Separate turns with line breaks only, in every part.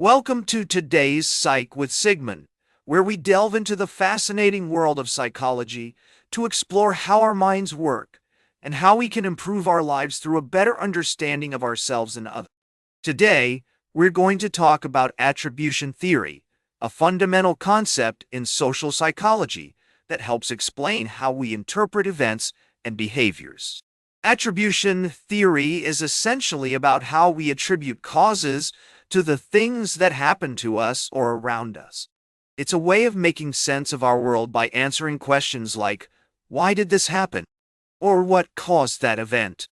Welcome to today's Psych with Sigmund, where we delve into the fascinating world of psychology to explore how our minds work and how we can improve our lives through a better understanding of ourselves and others. Today, we're going to talk about attribution theory, a fundamental concept in social psychology that helps explain how we interpret events and behaviors. Attribution theory is essentially about how we attribute causes to the things that happen to us or around us. It's a way of making sense of our world by answering questions like, why did this happen? Or what caused that event?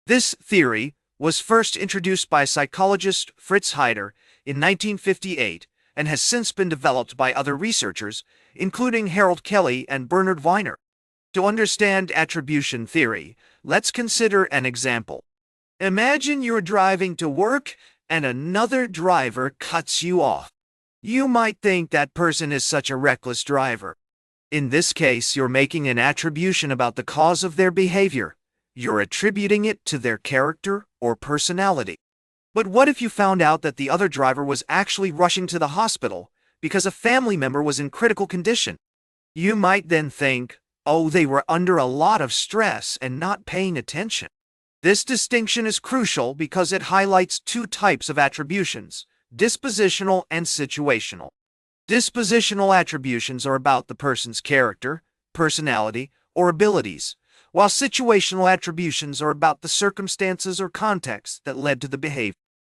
This theory was first introduced by psychologist Fritz Heider in 1958 and has since been developed by other researchers, including Harold Kelly and Bernard Weiner. To understand attribution theory, let's consider an example. Imagine you're driving to work and another driver cuts you off. You might think that person is such a reckless driver. In this case, you're making an attribution about the cause of their behavior. You're attributing it to their character or personality. But what if you found out that the other driver was actually rushing to the hospital because a family member was in critical condition? You might then think, oh, they were under a lot of stress and not paying attention. This distinction is crucial because it highlights two types of attributions, dispositional and situational. Dispositional attributions are about the person's character, personality, or abilities, while situational attributions are about the circumstances or context that led to the behavior.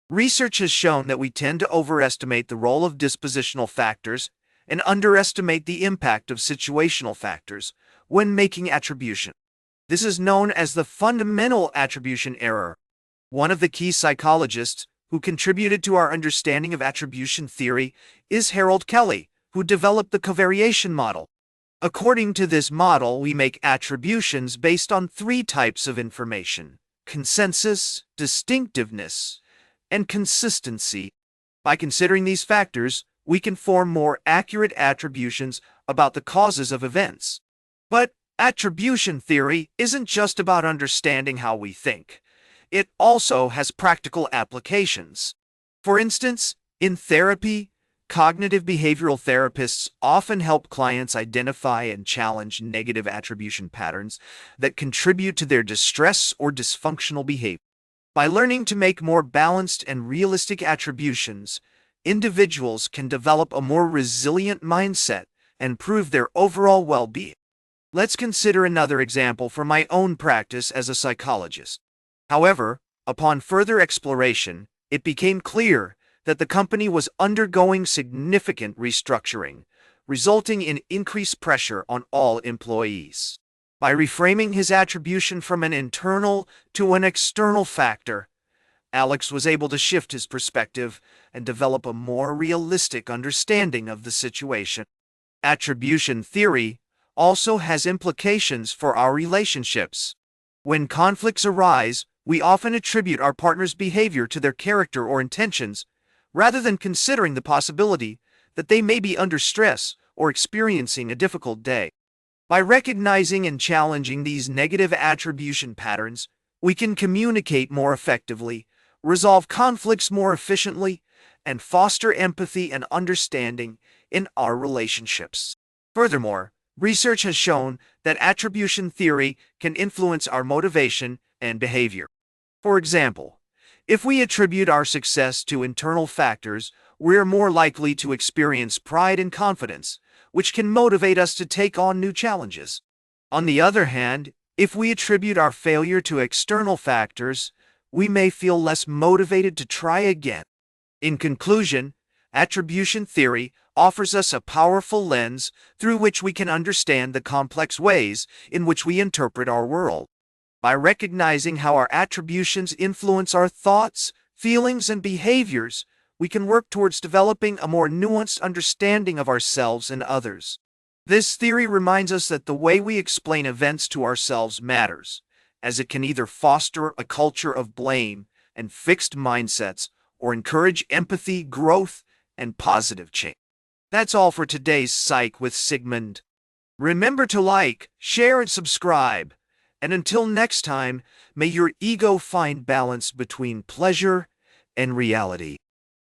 Research has shown that we tend to overestimate the role of dispositional factors and underestimate the impact of situational factors when making attribution. This is known as the fundamental attribution error. One of the key psychologists who contributed to our understanding of attribution theory is Harold Kelly, who developed the covariation model. According to this model, we make attributions based on three types of information: consensus, distinctiveness, and consistency. By considering these factors, we can form more accurate attributions about the causes of events. But attribution theory isn't just about understanding how we think. It also has practical applications. For instance, in therapy, cognitive behavioral therapists often help clients identify and challenge negative attribution patterns that contribute to their distress or dysfunctional behavior. By learning to make more balanced and realistic attributions, individuals can develop a more resilient mindset and improve their overall well-being. Let's consider another example from my own practice as a psychologist. However, upon further exploration, it became clear that the company was undergoing significant restructuring, resulting in increased pressure on all employees. By reframing his attribution from an internal to an external factor, Alex was able to shift his perspective and develop a more realistic understanding of the situation. Attribution theory also has implications for our relationships. When conflicts arise, we often attribute our partner's behavior to their character or intentions, rather than considering the possibility that they may be under stress or experiencing a difficult day. By recognizing and challenging these negative attribution patterns, we can communicate more effectively, resolve conflicts more efficiently, and foster empathy and understanding in our relationships. Furthermore, research has shown that attribution theory can influence our motivation and behavior. For example, if we attribute our success to internal factors, we're more likely to experience pride and confidence, which can motivate us to take on new challenges. On the other hand, if we attribute our failure to external factors, we may feel less motivated to try again. In conclusion, attribution theory offers us a powerful lens through which we can understand the complex ways in which we interpret our world. By recognizing how our attributions influence our thoughts, feelings, and behaviors, we can work towards developing a more nuanced understanding of ourselves and others. This theory reminds us that the way we explain events to ourselves matters, as it can either foster a culture of blame and fixed mindsets or encourage empathy, growth, and positive change. That's all for today's Psych with Sigmund. Remember to like, share, and subscribe. And until next time, may your ego find balance between pleasure and reality.